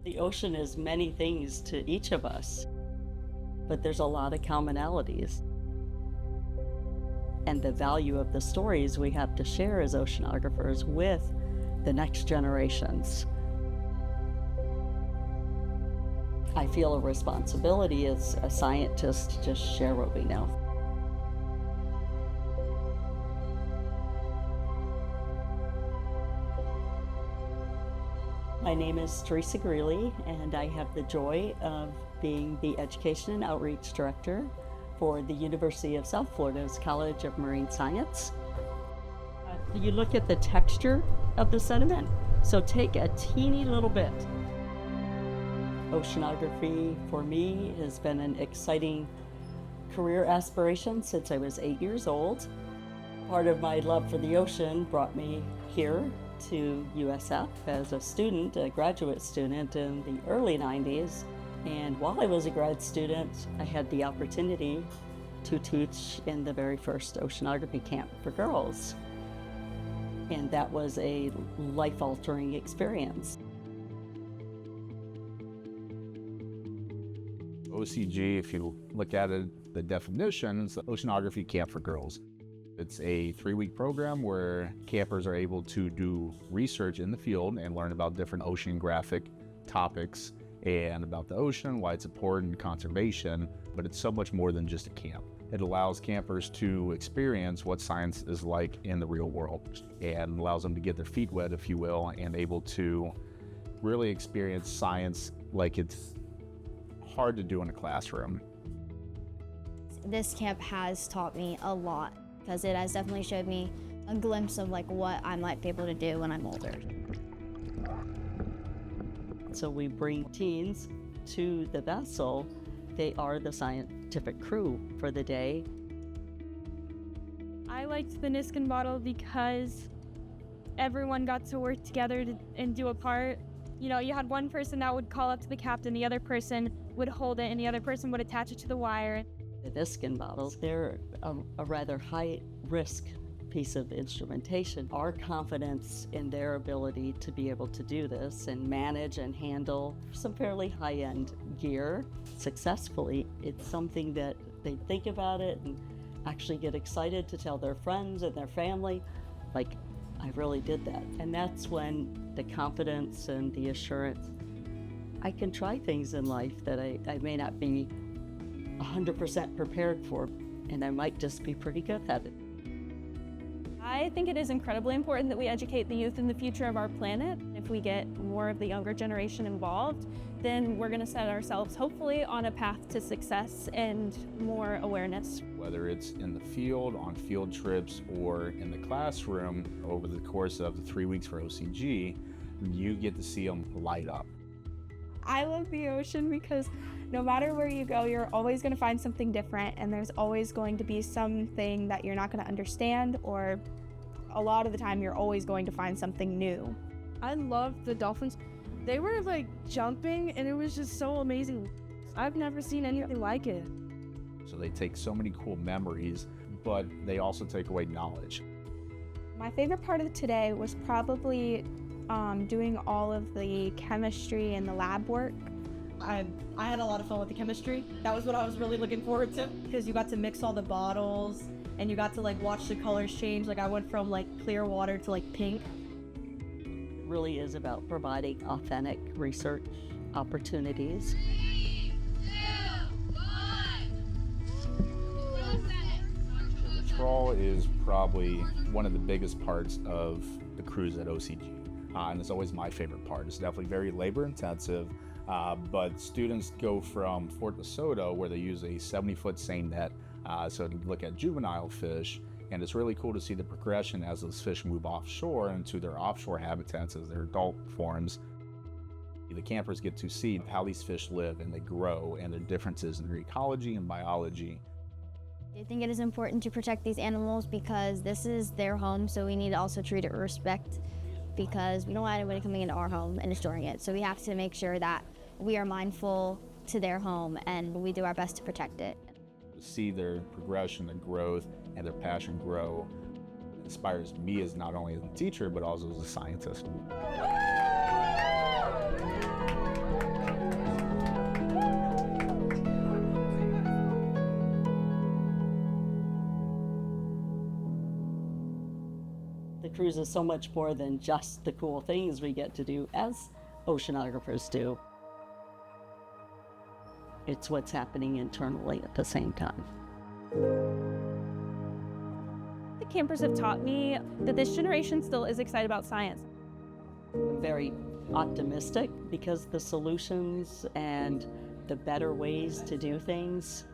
The ocean is many things to each of us, but there's a lot of commonalities. And the value of the stories we have to share as oceanographers with the next generations. I feel a responsibility as a scientist to just share what we know. My name is Teresa Greely, and I have the joy of being the Education and Outreach Director for the University of South Florida's College of Marine Science. You look at the texture of the sediment, so take a teeny little bit. Oceanography for me has been an exciting career aspiration since I was 8 years old. Part of my love for the ocean brought me here to USF as a student, a graduate student in the early 90s. And while I was a grad student, I had the opportunity to teach in the very first oceanography camp for girls. And that was a life-altering experience. OCG, if you look at it, the definition is the Oceanography Camp for Girls. It's a 3-week program where campers are able to do research in the field and learn about different oceanographic topics and about the ocean, why it's important, conservation, but it's so much more than just a camp. It allows campers to experience what science is like in the real world and allows them to get their feet wet, if you will, and able to really experience science like it's hard to do in a classroom. This camp has taught me a lot because it has definitely showed me a glimpse of what I might be able to do when I'm older. So we bring teens to the vessel. They are the scientific crew for the day. I liked the Niskin bottle because everyone got to work together and do a part. You know, you had one person that would call up to the captain, the other person would hold it, and the other person would attach it to the wire. The Niskin bottles, they're a rather high-risk piece of instrumentation. Our confidence in their ability to be able to do this and manage and handle some fairly high-end gear successfully, it's something that they think about it and actually get excited to tell their friends and their family, like, I really did that. And that's when the confidence and the assurance, I can try things in life that I may not be 100% prepared for, and I might just be pretty good at it. I think it is incredibly important that we educate the youth in the future of our planet. If we get more of the younger generation involved, then we're going to set ourselves hopefully on a path to success and more awareness. Whether it's in the field, on field trips, or in the classroom, over the course of the 3 weeks for OCG, you get to see them light up. I love the ocean because no matter where you go, you're always going to find something different, and there's always going to be something that you're not going to understand, or a lot of the time you're always going to find something new. I loved the dolphins. They were jumping, and it was just so amazing. I've never seen anything like it. So they take so many cool memories, but they also take away knowledge. My favorite part of today was probably doing all of the chemistry and the lab work. I had a lot of fun with the chemistry. That was what I was really looking forward to, because you got to mix all the bottles and you got to watch the colors change. I went from clear water to pink. It really is about providing authentic research opportunities. 3, 2, 1. The trawl is probably one of the biggest parts of the cruise at OCG. And it's always my favorite part. It's definitely very labor intensive, but students go from Fort DeSoto, where they use a 70-foot seine net, so to look at juvenile fish, and it's really cool to see the progression as those fish move offshore into their offshore habitats as their adult forms. The campers get to see how these fish live and they grow and their differences in their ecology and biology. I think it is important to protect these animals because this is their home, so we need to also treat it with respect, because we don't want anybody coming into our home and destroying it. So we have to make sure that we are mindful to their home and we do our best to protect it. To see their progression and growth and their passion grow inspires me as not only as a teacher, but also as a scientist. The cruise is so much more than just the cool things we get to do as oceanographers do. It's what's happening internally at the same time. The campers have taught me that this generation still is excited about science. I'm very optimistic because the solutions and the better ways to do things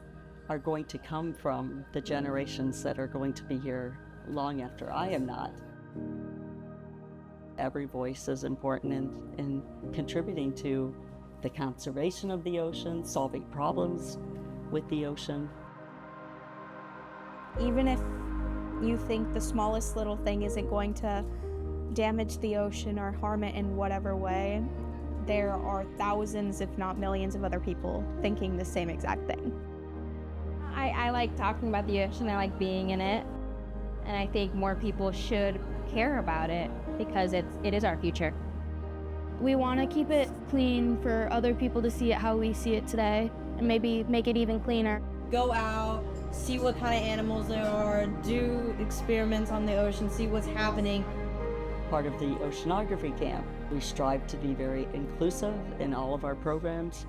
are going to come from the generations that are going to be here long after I am not. Every voice is important in contributing to the conservation of the ocean, solving problems with the ocean. Even if you think the smallest little thing isn't going to damage the ocean or harm it in whatever way, there are thousands, if not millions, of other people thinking the same exact thing. I like talking about the ocean. I like being in it. And I think more people should care about it because it is our future. We want to keep it clean for other people to see it how we see it today and maybe make it even cleaner. Go out, see what kind of animals there are, do experiments on the ocean, see what's happening. Part of the Oceanography Camp, we strive to be very inclusive in all of our programs,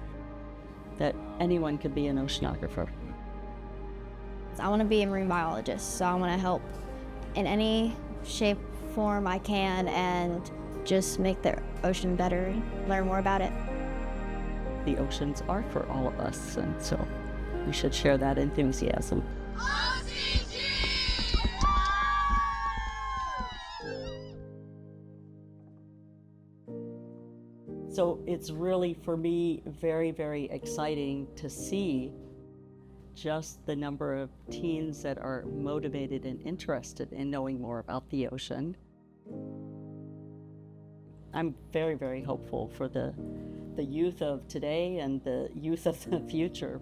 that anyone could be an oceanographer. I want to be a marine biologist, so I want to help in any shape, form I can and just make the ocean better, learn more about it. The oceans are for all of us, and so we should share that enthusiasm. So it's really, for me, very, very exciting to see just the number of teens that are motivated and interested in knowing more about the ocean. I'm very, very hopeful for the youth of today and the youth of the future.